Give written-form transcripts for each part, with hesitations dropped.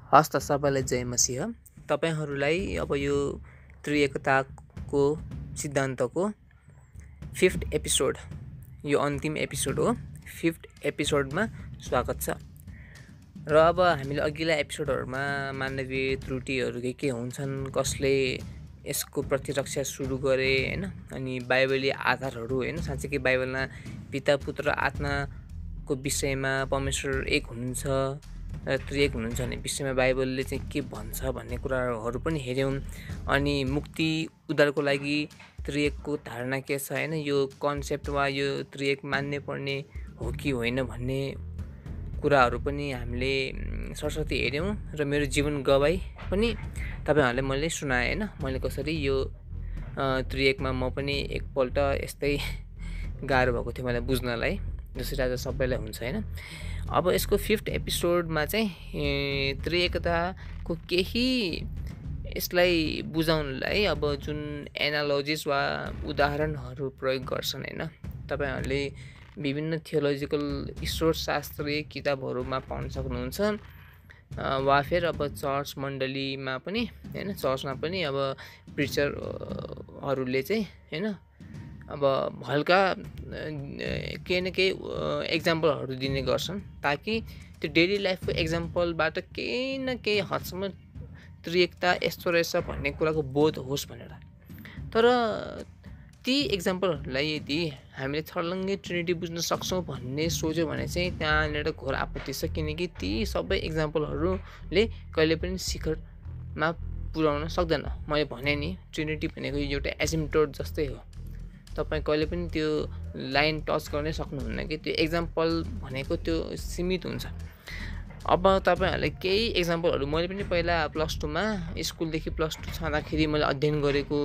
हस्त सबैलाई जय मसीह। तपाईहरूलाई अब यो त्रिएकताको सिद्धान्तको 5th एपिसोड, यो अन्तिम एपिसोड हो। 5th एपिसोडमा स्वागत छ। र अब हामीले अघिल्ला एपिसोडहरूमा मानवीय त्रुटिहरू के हुन्छन्, कसले यसको प्रतिरक्षा सुरु गरे हैन, अनि बाइबलीय आधारहरू हैन, साँच्चै बाइबलमा पिता पुत्र आत्माको विषयमा परमेश्वर एक हुनुहुन्छ र त्रिएक हुनुहुन्छ भन्ने विषयमा बाइबलले चाहिँ के भन्छ भन्ने कुराहरू पनि हेऱ्यौँ। अनि मुक्ति उद्धारको लागि त्रिएकको धारणा के छ हैन, यो कन्सेप्ट वा यो त्रिएक मान्नै पर्ने हो कि होइन भन्ने कुराहरू पनि हामीले सरस्वती हेऱ्यौँ। र मेरो जीवन गवाई पनि तपाईँहरूलाई मैले सुनाएँ हैन, मैले कसरी यो त्रिएकमा म पनि एकपल्ट यस्तै गाह्रो भएको थियो मलाई बुझ्नलाई, जसरी आज सबैलाई हुन्छ हैन। अब यसको 5th एपिसोडमा चाहिँ त्रिएकताको केही यसलाई बुझाउनलाई अब जुन एनालोजिस वा उदाहरणहरू प्रयोग गर्छन् हैन, तपाईँहरूले विभिन्न थियोलोजिकल ईश्वरशास्त्रीय किताबहरूमा पाउन सक्नुहुन्छ, वा फेर अब चर्च मण्डलीमा पनि हैन, चर्चमा पनि अब प्रिचरहरूले चाहिँ हैन अब हल्का केही न केही एक्जाम्पलहरू दिने गर्छन्, ताकि त्यो डेली लाइफको एक्जाम्पलबाट केही न केही हदसम्म त्रिएकता यस्तो रहेछ भन्ने कुराको बोध होस् भनेर। तर ती एक्जाम्पलहरूलाई यदि हामीले छर्लङ्गै ट्रिनिटी बुझ्न सक्छौँ भन्ने सोच्यो भने चाहिँ त्यहाँनिर घोर आपत्ति छ, किनकि ती सबै एक्जाम्पलहरूले कहिले पनि शिखरमा पुर्याउन सक्दैन। मैले भने नि, ट्रिनिटी भनेको एउटा एसिम्प्टोट जस्तै हो, तपाईँ कहिले पनि त्यो लाइन टच गर्नै सक्नुहुन्न कि त्यो एक्जाम्पल भनेको त्यो सीमित हुन्छ। अब तपाईँहरूलाई केही एक्जाम्पलहरू मैले पनि पहिला +2मा स्कुलदेखि +2 छँदाखेरि मैले अध्ययन गरेको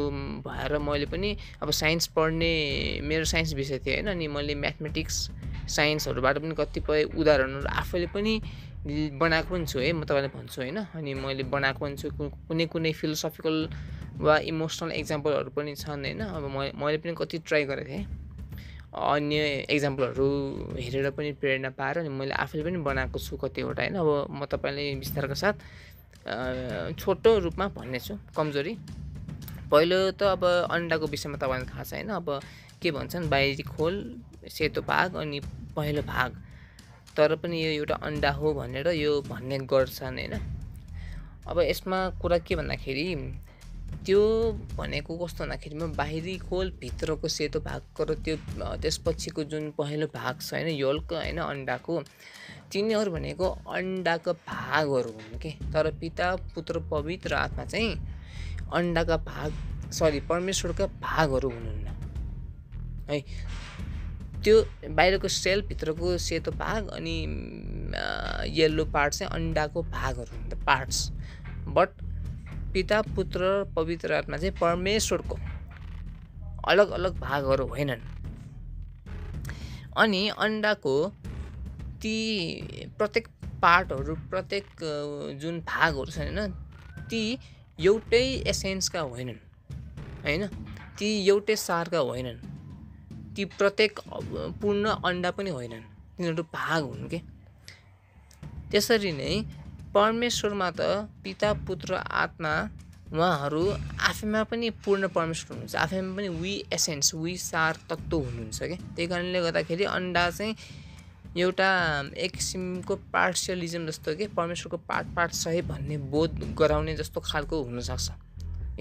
भएर मैले पनि अब साइन्स पढ्ने, मेरो साइन्स विषय थियो हैन, अनि मैले म्याथमेटिक्स साइन्सहरूबाट पनि कतिपय उदाहरणहरू आफैले पनि बनाएको पनि छु है, म तपाईँलाई भन्छु हैन। अनि मैले बनाएको पनि छु, कुनै फिलोसफिकल वा इमोसनल एक्जाम्पलहरू पनि छन् हैन। अब मैले पनि कति ट्राई गरेको थिएँ, अन्य एक्जाम्पलहरू हेरेर पनि प्रेरणा पाएर अनि मैले आफैले पनि बनाएको छु कतिवटा हैन। अब म तपाईँलाई विस्तारका साथ छोटो रूपमा भन्नेछु। कमजोरी पहिलो त अब अन्डाको विषयमा तपाईँलाई थाहा छ हैन। अब के भन्छन्, बाहिरी खोल, सेतो भाग अनि पहिलो भाग, तर पनि यो एउटा अन्डा हो भनेर यो भन्ने गर्छन् हैन। अब यसमा कुरा के भन्दाखेरि, त्यो भनेको कस्तो भन्दाखेरिमा बाहिरी खोल, भित्रको सेतो भागको र त्यो त्यसपछिको जुन पहिलो भाग छ हैन, योल्क हैन अन्डाको, तिनीहरू भनेको अन्डाका भागहरू हुन् के। तर पिता पुत्र पवित्र आत्मा चाहिँ अन्डाका भाग, परमेश्वरका भागहरू हुनुहुन्न है। त्यो बाहिरको सेल, भित्रको सेतो भाग अनि येल्लो पार्ट चाहिँ अन्डाको भागहरू हुन्, द पार्ट्स। बट पिता पुत्र पवित्र आत्मा चाहिँ परमेश्वरको अलग अलग भागहरू होइनन्। अनि अन्डाको ती प्रत्येक पार्टहरू, प्रत्येक जुन भागहरू छन् हैन, ती एउटै एसेन्सका होइनन् हैन, ती एउटै सारका होइनन्, ती प्रत्येक पूर्ण अन्डा पनि होइनन्, तिनीहरू भाग हुन् के। त्यसरी नै परमेश्वरमा त पिता पुत्र आत्मा उहाँहरू आफैमा पनि पूर्ण परमेश्वर हुनुहुन्छ, आफैमा पनि वी एसेन्स, वी सार तत्त्व हुनुहुन्छ क्या। त्यही कारणले गर्दाखेरि अन्डा चाहिँ एउटा एक किसिमको पार्सियलिजम जस्तो के, परमेश्वरको पार्ट सही भन्ने बोध गराउने जस्तो खालको हुनसक्छ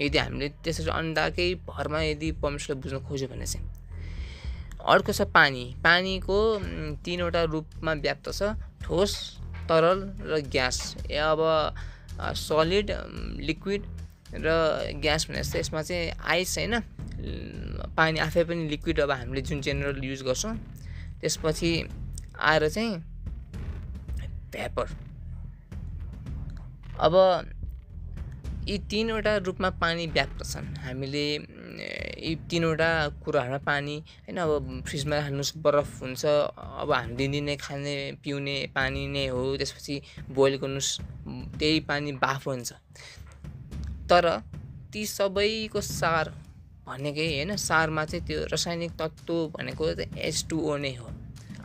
यदि हामीले त्यसरी अन्डाकै भरमा यदि परमेश्वरलाई बुझ्न खोज्यो भने चाहिँ। अर्को छ पानी। पानीको 3वटा रूपमा व्याप्त छ, ठोस, तरल र ग्यास। अब सलिड, लिक्विड र ग्यास भने जस्तो यसमा चाहिँ आइस हैन, पानी आफै पनि लिक्विड अब हामीले जुन जेनरल युज गर्छौँ। त्यसपछि आएर चाहिँ भेपर। अब यी 3वटा रूपमा पानी व्याप्त छन्। हामीले यी 3वटा कुराहरूमा पानी हैन, अब फ्रिजमा राख्नुहोस् बरफ हुन्छ, अब हामी दिनदिनै खाने पिउने पानी नै हो, त्यसपछि बोइल गर्नुहोस् त्यही पानी बाफ हुन्छ। तर ती सबैको सार भनेकै हैन, सारमा चाहिँ त्यो रासायनिक तत्त्व भनेको चाहिँ H2O नै हो।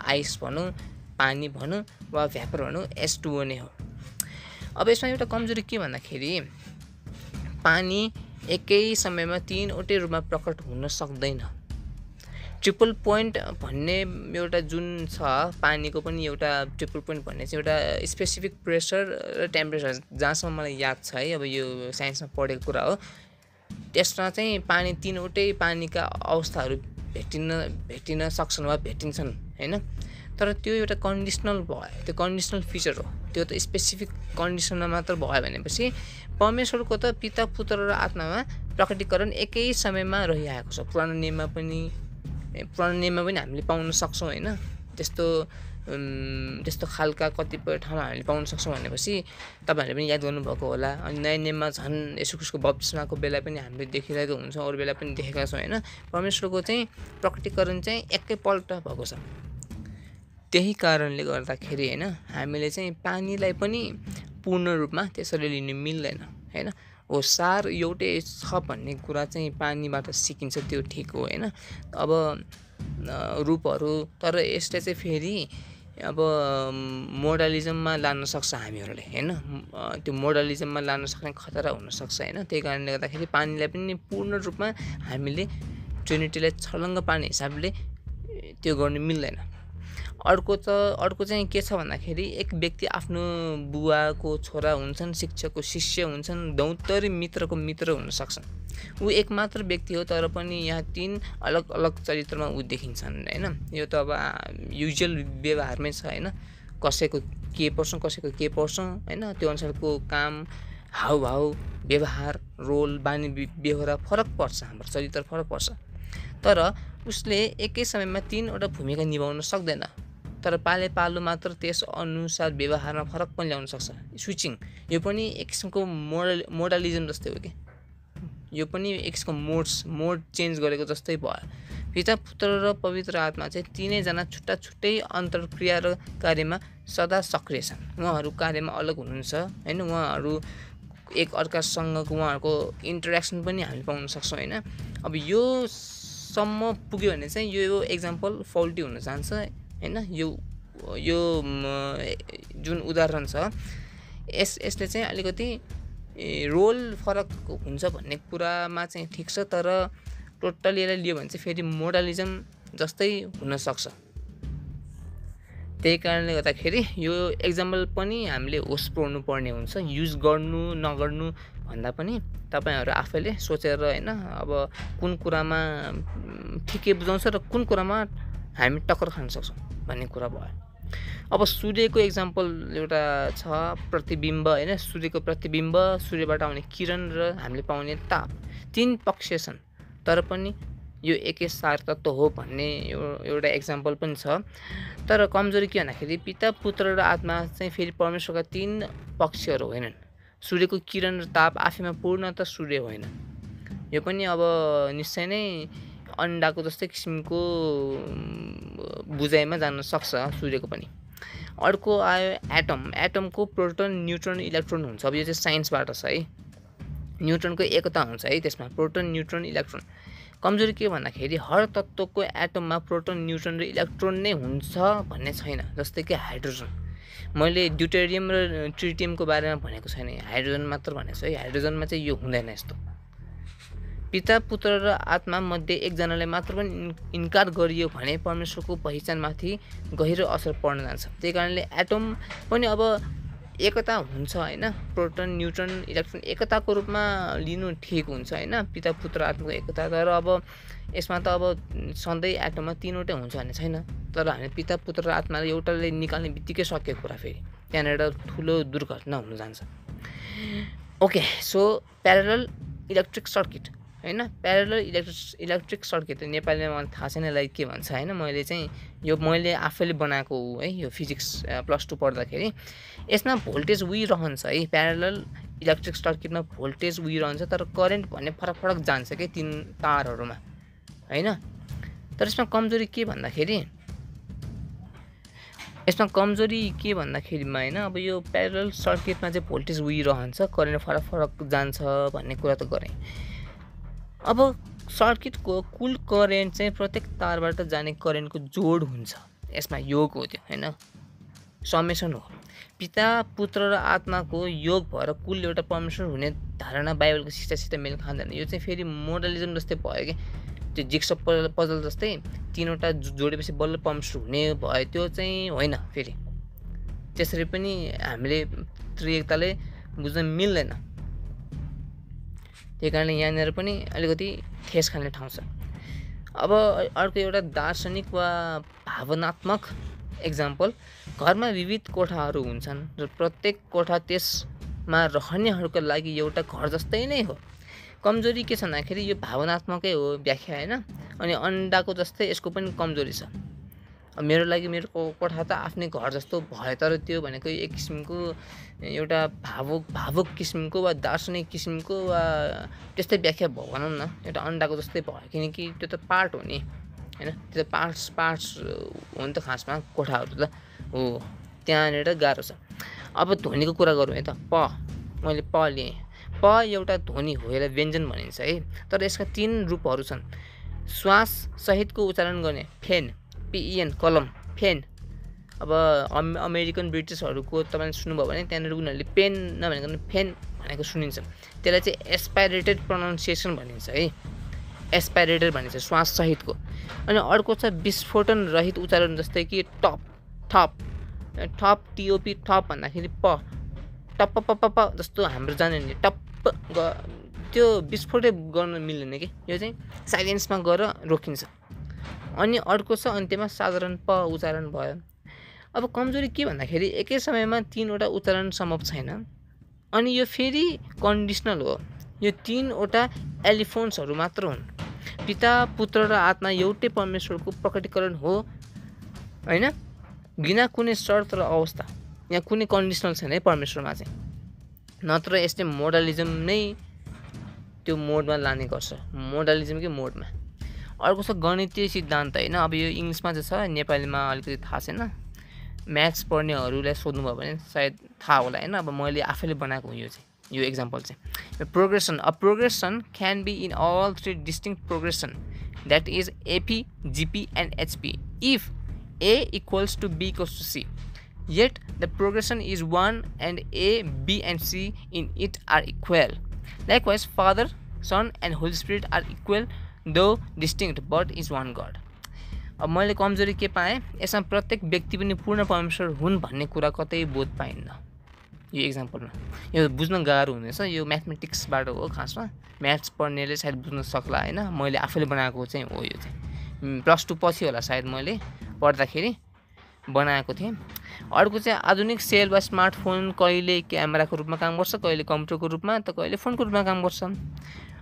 आइस भनौँ, पानी भनौँ वा भ्यापर भनौँ, H2O नै हो। अब यसमा एउटा कमजोरी के भन्दाखेरि पानी एकै समयमा 3वटै रूपमा प्रकट हुन सक्दैन। ट्रिपल पोइन्ट भन्ने एउटा जुन छ पानीको पनि एउटा ट्रिपल पोइन्ट भन्ने चाहिँ एउटा स्पेसिफिक प्रेसर र टेम्परेचर जहाँसम्म मलाई याद छ है, अब यो साइन्समा पढेको कुरा हो। त्यसमा चाहिँ पानी 3वटै पानीका अवस्थाहरू भेटिन सक्छन् वा भेटिन्छन् हैन। तर त्यो एउटा कन्डिसनल भयो, त्यो कन्डिसनल फिचर हो, त्यो त स्पेसिफिक कन्डिसनमा मात्र भयो भनेपछि परमेश्वरको त पिता पुत्र र आत्मामा प्रकटीकरण एकै समयमा रहिआएको छ। पुरानो नियममा पनि हामीले पाउन सक्छौँ हैन। त्यस्तो खालका कतिपय ठाउँमा हामीले पाउन सक्छौँ भनेपछि तपाईहरुले पनि याद गर्नुभएको होला। अनि नयाँ नियममा झन् येशू ख्रीष्टको बप्तिस्माको बेला पनि हामीले देखिरहेको हुन्छौँ, अरू बेला पनि देखेका छौँ हैन। परमेश्वरको चाहिँ प्रकटीकरण चाहिँ एकैपल्ट भएको छ। त्यही कारणले गर्दाखेरि हैन हामीले चाहिँ पानीलाई पनि पूर्ण रूपमा त्यसरी लिन मिल्दैन हैन। हो सार एउटै छ भन्ने कुरा चाहिँ पानीबाट सिकिन्छ, त्यो ठीक हो हैन। अब रूपहरू तर यसले चाहिँ फेरि अब मोडलिजममा लान सक्छ हामीहरूले हैन। त्यो मोडलिजममा लान सक्ने खतरा हुन सक्छ हैन। त्यही कारणले गर्दाखेरि पानीलाई पनि पूर्ण रूपमा हामीले ट्रिनिटीलाई छलङ्ग पार्ने हिसाबले त्यो गर्न मिल्दैन। अर्को चाहिँ के छ भन्दाखेरि एक व्यक्ति आफ्नो बुवाको छोरा हुन्छन्, शिक्षकको शिष्य हुन्छन्, दौतरी मित्रको मित्र हुन सक्छन्। ऊ एक मात्र व्यक्ति हो, तर पनि यहाँ 3 अलग अलग चरित्रमा ऊ देखिन्छन् हैन। यो त अब युजुअल व्यवहारमै छ हैन। कसैको के पर्छ कसैको के पर्छ हैन। त्यो अनुसारको काम, हाउभाउ, व्यवहार, रोल, बानी बेहोरा फरक पर्छ, हाम्रो चरित्र फरक पर्छ। तर उसले एकै समयमा 3वटा भूमिका निभाउन सक्दैन। तर पाले पालो मात्र त्यस अनुसार व्यवहारमा फरक पनि ल्याउन सक्छ। स्विचिङ यो पनि एक किसिमको मोडलिजम जस्तै हो कि, यो पनि एक किसिमको मोड चेन्ज गरेको जस्तै भयो। पिता पुत्र र पवित्र आत्मा चाहिँ तीनैजना छुट्टा छुट्टै अन्तर्क्रिया र कार्यमा सदा सक्रिय छन्। उहाँहरू कार्यमा अलग हुनुहुन्छ हैन। उहाँहरू एक अर्कासँगको उहाँहरूको इन्टरेक्सन पनि हामी पाउन सक्छौँ हैन। अब यो सम्म पुग्यो भने चाहिँ यो एक्जाम्पल फल्टी हुन जान्छ हैन। यो जुन उदाहरण छ यसले चाहिँ अलिकति रोल फरक हुन्छ भन्ने कुरामा चाहिँ ठिक छ, तर टोटली यसलाई लियो भने चाहिँ फेरि मोडलिजम जस्तै हुन सक्छ। त्यही कारणले गर्दाखेरि यो एक्जाम्पल पनि हामीले होस पुर्याउनु पर्ने हुन्छ। युज गर्नु नगर्नु भन्दा पनि तपाईहरु आफैले सोचेर हैन, अब कुन कुरामा ठिकै बुझाउँछ र कुन कुरामा हामी टक्कर खान सक्छौँ भन्ने कुरा भयो। अब सूर्यको एक्जाम्पल एउटा छ, प्रतिबिम्ब हैन। सूर्यको प्रतिबिम्ब, सूर्यबाट आउने किरण र हामीले पाउने ताप, 3 पक्ष छन्, तर पनि यो एकै सार तत्त्व हो भन्ने एउटा एक्जाम्पल पनि छ। तर कमजोरी के भन्दाखेरि पिता पुत्र र आत्मा चाहिँ फेरि परमेश्वरका 3 पक्षहरू होइनन्। सूर्यको किरण र ताप आफैमा पूर्णतः सूर्य होइन। यो पनि अब निश्चय नै अन्डाको जस्तै किसिमको बुझाइमा जान सक्छ सूर्यको पनि। अर्को आयो एटम। एटमको प्रोटोन, न्युट्रोन, इलेक्ट्रोन हुन्छ। अब यो चाहिँ साइन्सबाट छ है। न्युट्रोनको एकता हुन्छ है त्यसमा, प्रोटोन, न्युट्रोन, इलेक्ट्रोन। कमजोरी के भन्दाखेरि हर तत्त्वको एटममा प्रोटोन, न्युट्रोन र इलेक्ट्रोन नै हुन्छ भन्ने छैन। जस्तै कि हाइड्रोजन, मैले ड्युटेरियम र ट्रिटियमको बारेमा भनेको छैन, हाइड्रोजन मात्र भनेको छु है। हाइड्रोजनमा चाहिँ यो हुँदैन यस्तो। पिता पुत्र र आत्मा मध्ये एकजनालाई मात्र पनि इन्कार गरियो भने परमेश्वरको पहिचानमाथि गहिरो असर पर्न जान्छ। त्यही कारणले एटम पनि अब एकता हुन्छ हैन। प्रोटोन, न्युट्रोन, इलेक्ट्रोन एकताको रूपमा लिनु ठिक हुन्छ हैन, पिता पुत्र आत्माको एकता। तर अब यसमा त अब सधैँ एटममा 3वटै हुन्छ भन्ने छैन। तर हामी पिता पुत्र र आत्माले एउटाले निकाल्ने बित्तिकै सकेको कुरा, फेरि त्यहाँनिर ठुलो दुर्घटना हुन जान्छ। Okay, so parallel electric circuit हैन। प्यारलल इलेक्ट्रिक सर्किट नेपालीमा मलाई थाहा छैन यसलाई के भन्छ हैन। मैले आफैले बनाएको हो है, यो फिजिक्स +2 पढ्दाखेरि। यसमा भोल्टेज उही रहन्छ है। प्यारलल इलेक्ट्रिक सर्किटमा भोल्टेज उही रहन्छ, तर करेन्ट भन्ने फरक जान्छ के 3 तारहरूमा हैन। तर यसमा कमजोरी के भन्दाखेरिमा हैन, अब यो प्यारलल सर्किटमा चाहिँ भोल्टेज उही रहन्छ, करेन्ट फरक जान्छ भन्ने कुरा त गरेँ। अब सर्किटको कुल करेन्ट चाहिँ प्रत्येक तारबाट जाने करेन्टको जोड हुन्छ। यसमा योग हो त्यो हैन। समेसन हो। पिता पुत्र र आत्माको योग भएर कुल एउटा परमेश्वर हुने धारणा बाइबलको शिक्षासित मेल खाँदैन। यो चाहिँ फेरि मोडलिजम जस्तै भयो कि त्यो जिक्स पजल जस्तै तीनवटा जोडेपछि बल्ल परमेश्वर हुने भयो, त्यो चाहिँ होइन। फेरि त्यसरी पनि हामीले त्रिएकताले बुझ्न मिल्दैन। त्यही कारणले यहाँनिर पनि अलिकति ठेस खाने ठाउँ छ। अब अर्को एउटा दार्शनिक वा भावनात्मक एक्जाम्पल, घरमा विविध कोठाहरू हुन्छन् र प्रत्येक कोठा त्यसमा रहनेहरूका लागि एउटा घर जस्तै नै हो। कमजोरी के छ भन्दाखेरि यो भावनात्मकै हो व्याख्या होइन। अनि अन्डाको जस्तै यसको पनि कमजोरी छ। मेरो लागि मेरो कोठा त आफ्नै घर जस्तो भयो, तर त्यो भनेको एक किसिमको एउटा भावुक किसिमको वा दार्शनिक किसिमको वा त्यस्तै व्याख्या भयो भनौँ न। एउटा अन्डाको जस्तै भयो, किनकि त्यो त पार्ट हो नि होइन। त्यो त पार्ट्स हो नि त खासमा कोठाहरू त हो। त्यहाँनिर गाह्रो छ। अब ध्वनिको कुरा गरौँ है त। मैले प लिएँ। प एउटा ध्वनि हो, यसलाई व्यञ्जन भनिन्छ है। तर यसका 3 रूपहरू छन्। श्वास सहितको उच्चारण गर्ने फेन, PEN कलम फेन। अब अमेरिकन ब्रिटिसहरूको तपाईँले सुन्नुभयो भने त्यहाँनिर उनीहरूले पेन नभनेको फेन भनेको सुनिन्छ। त्यसलाई चाहिँ एस्पाइरेटेड प्रोनाउन्सिएसन भनिन्छ है। एस्पाइरेटेड भनिन्छ श्वास सहितको। अनि अर्को छ विस्फोटन रहित उच्चारण, जस्तै कि टप ठप TOP ठप भन्दाखेरि प टप प जस्तो हाम्रो जाने नि टप त्यो विस्फोटै गर्न मिल्दैन कि, यो चाहिँ साइलेन्समा गएर रोकिन्छ। अनि अर्को छ अन्त्यमा साधारण प उच्चारण भयो। अब कमजोरी के भन्दाखेरि एकै समयमा 3वटा उच्चारण सम्भव छैन। अनि यो फेरि कन्डिसनल हो। यो 3वटा एलिफोन्सहरू मात्र हुन्। पिता पुत्र र आत्मा एउटै परमेश्वरको प्रकटीकरण हो होइन, बिना कुनै शर्त र अवस्था। यहाँ कुनै कन्डिसनल छैन है परमेश्वरमा चाहिँ। नत्र यसले मोडलिजम नै त्यो मोडमा लाने गर्छ, मोडलिजमकै मोडमा। अर्को छ गणितीय सिद्धान्त होइन। अब यो इङ्ग्लिसमा चाहिँ छ, नेपालीमा अलिकति थाहा छैन। म्याथ्स पढ्नेहरूलाई सोध्नुभयो भने सायद थाहा होला होइन। अब मैले आफैले बनाएको हो यो एक्जाम्पल चाहिँ। Progression, a progression can be in all 3 distinct progression, that is AP, GP and HP इफ A equals to B equals to C. Yet the progression is 1 and A, B and C in it are equal. Likewise, Father, Son and Holy Spirit are equal though distinct but is one God. अब मैले कमजोरी के पाएँ, यसमा प्रत्येक व्यक्ति पनि पूर्ण परमेश्वर हुन् भन्ने कुरा कतै बोध पाइन्न यो एक्जाम्पलमा। यो बुझ्न गाह्रो हुनेछ। यो म्याथमेटिक्सबाट हो खासमा। म्याथ्स पढ्नेले सायद बुझ्न सक्ला होइन। मैले आफैले बनाएको चाहिँ हो। यो चाहिँ +2 पछि होला सायद मैले पढ्दाखेरि बनाएको थिएँ। अर्को चाहिँ आधुनिक सेल वा स्मार्टफोन कहिले क्यामेराको रूपमा काम गर्छ, कहिले कम्प्युटरको रूपमा, त कहिले फोनको रूपमा काम गर्छ।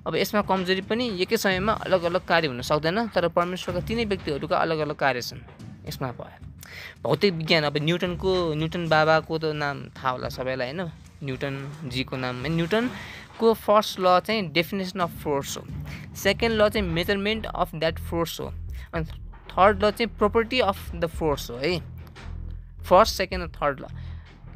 अब यसमा कमजोरी पनि एकै समयमा अलग अलग कार्य हुन सक्दैन, तर परमेश्वरका 3 व्यक्तिहरूका अलग अलग कार्य छन् यसमा भयो। भौतिक विज्ञान, अब न्युटन बाबाको त नाम थाहा होला सबैलाई होइन। न्युटन जीको नाम न्युटनको फर्स्ट ल चाहिँ डेफिनेसन अफ फोर्स हो। सेकेन्ड ल चाहिँ मेजरमेन्ट अफ द्याट फोर्स हो। अनि थर्ड ल चाहिँ प्रोपर्टी अफ द फोर्स हो है। फर्स्ट, सेकेन्ड र थर्ड ल।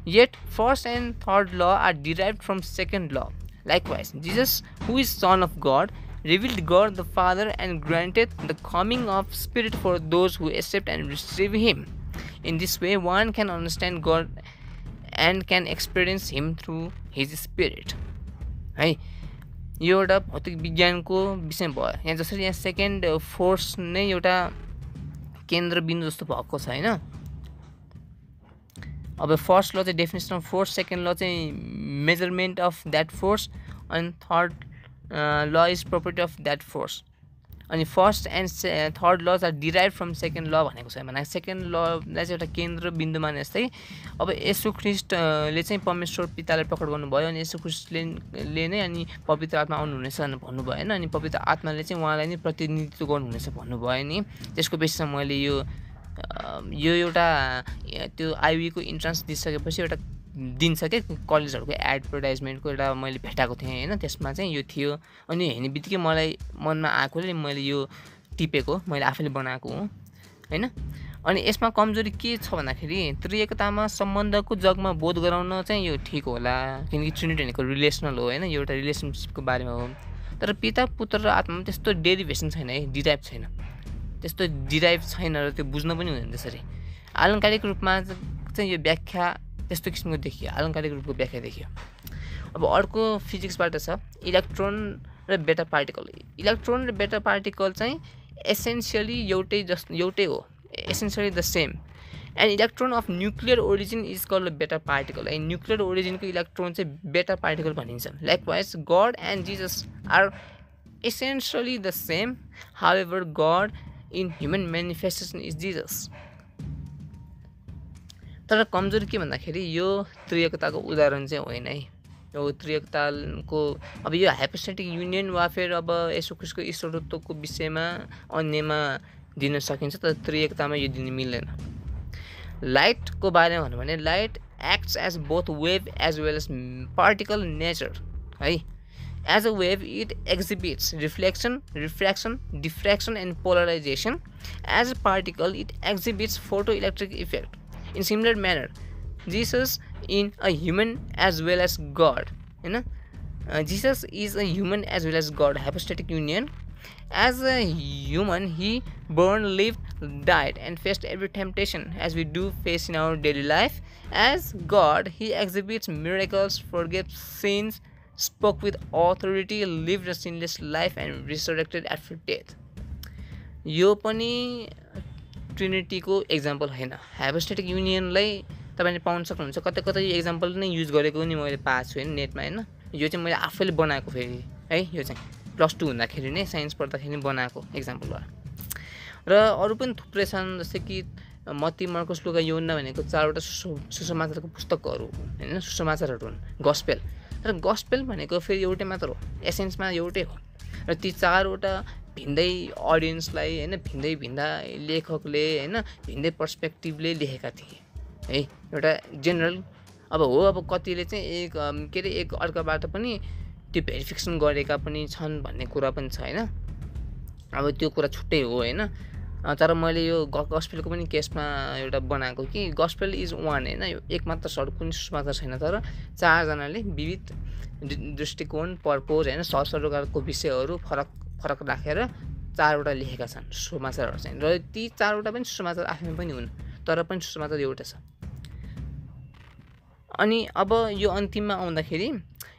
Yet first and third law are derived from second law. Likewise, Jesus, who is Son of God, revealed God the Father and granted the coming of Spirit for those who accept and receive Him. In this way, one can understand God and can experience Him through His Spirit. है यो एउटा भौतिक विज्ञानको विषय भयो। यहाँ जसरी यहाँ सेकेन्ड फोर्स नै एउटा केन्द्रबिन्दु जस्तो भएको छ हैन। अब फर्स्ट ल चाहिँ definition of force, second law चाहिँ मेजरमेन्ट अफ द्याट फोर्स, अनि third law is property of that force. अनि first and third laws are derive from second law भनेको छ। भने सेकेन्ड ललाई चाहिँ एउटा केन्द्रबिन्दु माने जस्तै अब येशू ख्रीष्टले चाहिँ परमेश्वर पितालाई प्रकट गर्नुभयो, अनि येशू ख्रीष्टले नै अनि पवित्र आत्मा आउनुहुनेछ भन्नुभयो हैन। अनि पवित्र आत्माले चाहिँ उहाँलाई नै प्रतिनिधित्व गर्नुहुनेछ भन्नुभयो नि। त्यसको बेसिसमा मैले यो एउटा त्यो आइबीको इन्ट्रान्स दिइसकेपछि एउटा दिन्छ क्या कलेजहरूको एडभर्टाइजमेन्टको एउटा मैले भेटाएको थिएँ हैन। त्यसमा चाहिँ यो थियो, अनि हेर्ने बित्तिकै मलाई मनमा आएकोले मैले यो टिपेको, मैले आफैले बनाएको हो हैन। अनि यसमा कमजोरी के छ भन्दाखेरि त्रिएकतामा सम्बन्धको जगमा बोध गराउन चाहिँ यो ठिक होला, किनकि ट्रिनिटी भनेको रिलेसनल हो हैन, यो एउटा रिलेसनसिपको बारेमा हो। तर पिता पुत्र र आत्मामा त्यस्तो डेरिभेसन छैन है, डिराइभ छैन, त्यस्तो डिराइभ छैन र त्यो बुझ्न पनि हुँदैन त्यसरी। आलङ्कारिक रूपमा चाहिँ यो व्याख्या त्यस्तो किसिमको देखियो, अलङ्कारिक रूपको व्याख्या देखियो। अब अर्को फिजिक्सबाट छ इलेक्ट्रोन र बेटा पार्टिकल। इलेक्ट्रोन र बेटा पार्टिकल चाहिँ एसेन्सियली एउटै हो, essentially the same. And electron of nuclear origin is called beta particle. And nuclear ओरिजिनको इलेक्ट्रोन चाहिँ बेटा पार्टिकल भनिन्छ। Likewise God and Jesus are essentially the same, however God in human manifestation is Jesus। तर कमजोरी के भन्दाखेरि यो त्रिएकताको उदाहरण चाहिँ होइन है। यो त्रिएकताको अब यो हाइपोस्टेटिक युनियन वा फिर अब यसो ख्रिस्टको ईश्वरत्वको विषयमा अन्यमा दिन सकिन्छ, तर त्रिएकतामा यो दिन मिल्दैन। लाइटको बारेमा भनौँ भने light acts as both wave as well as particle nature है। As a wave, it exhibits reflection, refraction, diffraction, and polarization. As a particle, it exhibits photoelectric effect. In similar manner, Jesus is a human as well as God. Jesus is a human as well as God. Hypostatic union. As a human, he born, lived, died, and faced every temptation as we do face in our daily life. As God, he exhibits miracles, forgives sins, spoke with authority, lived a sinless life, and resurrected after death। यो पनि ट्रिनिटीको example होइन। Hypostatic युनियनलाई तपाईँले पाउन सक्नुहुन्छ, कतै कतै यो example नै युज गरेको नि मैले पाएको छु होइन नेटमा होइन। यो चाहिँ मैले आफैले बनाएको फेरि है, यो चाहिँ +2 हुँदाखेरि नै साइन्स पढ्दाखेरि बनाएको एक्जाम्पल हो। र अरू पनि थुप्रै छन्, जस्तै कि मत्ती, मर्कस, लुका, यूहन्ना भनेको 4वटा सुसमाचारको पुस्तकहरू होइन, सुसमाचारहरू हुन्, गस्पेल। तर गस्पेल भनेको फेरि एउटै मात्र हो, एसेन्समा एउटै हो। र ती 4वटा भिन्दै अडियन्सलाई होइन, भिन्दा लेखकले होइन, भिन्दै पर्सपेक्टिभले लेखेका थिए है। एउटा जेनरल अब हो, अब कतिले चाहिँ एक अर्काबाट पनि त्यो भेरिफिकेसन गरेका पनि छन् भन्ने कुरा पनि छ होइन। अब त्यो कुरा छुट्टै हो होइन। तर मैले यो गस्पेलको पनि केसमा एउटा बनाएको कि गस्पेल इज वान होइन, यो एक मात्र सडक कुनै सुसमाचार छैन, तर 4जनाले विविध दृष्टिकोण, पर्पोज होइन, सरसरोकारको विषयहरू फरक राखेर 4वटा लेखेका छन् सुसमाचारहरू चाहिँ। र ती 4वटा पनि सुसमाचार आफैमा पनि हुन्, तर पनि सुसमाचार एउटा छ। अनि अब यो अन्तिममा आउँदाखेरि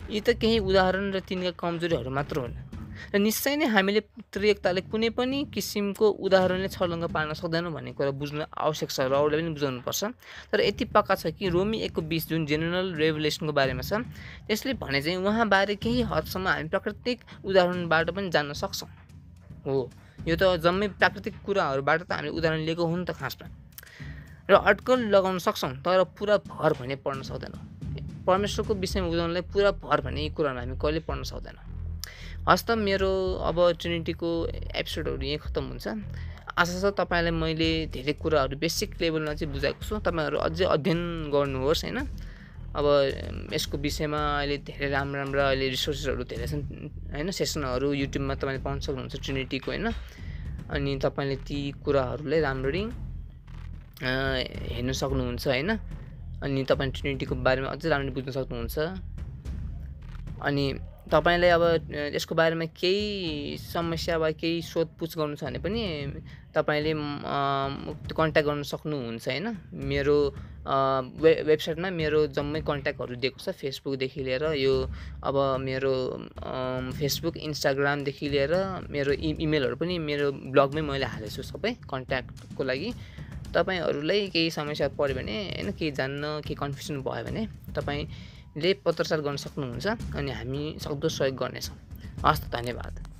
यी त केही उदाहरण र तिनका कमजोरीहरू मात्र हुन्। र निश्चय नै हामीले त्रिएकताले कुनै पनि किसिमको उदाहरणले छर्लङ्ग पार्न सक्दैनौँ भन्ने कुरा बुझ्नु आवश्यक छ र अरूले पनि बुझाउनुपर्छ। तर यति पक्का छ कि रोमी 1:20 जुन जेनरल रेभलेसनको बारेमा छ, त्यसले भने चाहिँ उहाँबारे केही हदसम्म हामी प्राकृतिक उदाहरणबाट पनि जान्न सक्छौँ। हो, यो त जम्मै प्राकृतिक कुराहरूबाट त हामीले उदाहरण लिएको हो नि त खासमा। र अड्कल लगाउन सक्छौँ, तर पुरा भर भने पढ्न सक्दैनौँ। परमेश्वरको विषयमा बुझाउनलाई पुरा भर भन्ने यी कुराहरू हामी कहिले पढ्न सक्दैनौँ। हस् त, मेरो अब ट्रिनिटीको एपिसोडहरू यहीँ खत्तम हुन्छ। आशा छ तपाईँलाई मैले धेरै कुराहरू बेसिक लेभलमा चाहिँ बुझाएको छु। तपाईँहरू अझै अध्ययन गर्नुहोस् होइन। अब यसको विषयमा अहिले धेरै राम्रो अहिले रिसोर्सेसहरू धेरै छन् होइन। सेसनहरू युट्युबमा तपाईँले पाउन सक्नुहुन्छ ट्रिनिटीको होइन। अनि तपाईँले ती कुराहरूलाई राम्ररी हेर्न सक्नुहुन्छ होइन। अनि तपाईँ ट्रिनिटीको बारेमा अझै राम्ररी बुझ्न सक्नुहुन्छ। अनि तपाईँलाई अब यसको बारेमा केही समस्या वा केही सोधपुछ गर्नु छ भने पनि तपाईँले कन्ट्याक्ट गर्न सक्नुहुन्छ होइन। मेरो वेबसाइटमा मेरो जम्मै कन्ट्याक्टहरू दिएको छ, फेसबुकदेखि लिएर यो अब मेरो फेसबुक, इन्स्टाग्रामदेखि लिएर मेरो इमेलहरू पनि मेरो ब्लगमै मैले हालेको छु सबै कन्ट्याक्टको लागि। तपाईँहरूलाई केही समस्या पऱ्यो भने होइन, केही जान्न, केही कन्फ्युजन भयो भने तपाईँले पत्रचार गर्न सक्नुहुन्छ अनि हामी सक्दो सहयोग गर्नेछौँ। हस् त, धन्यवाद।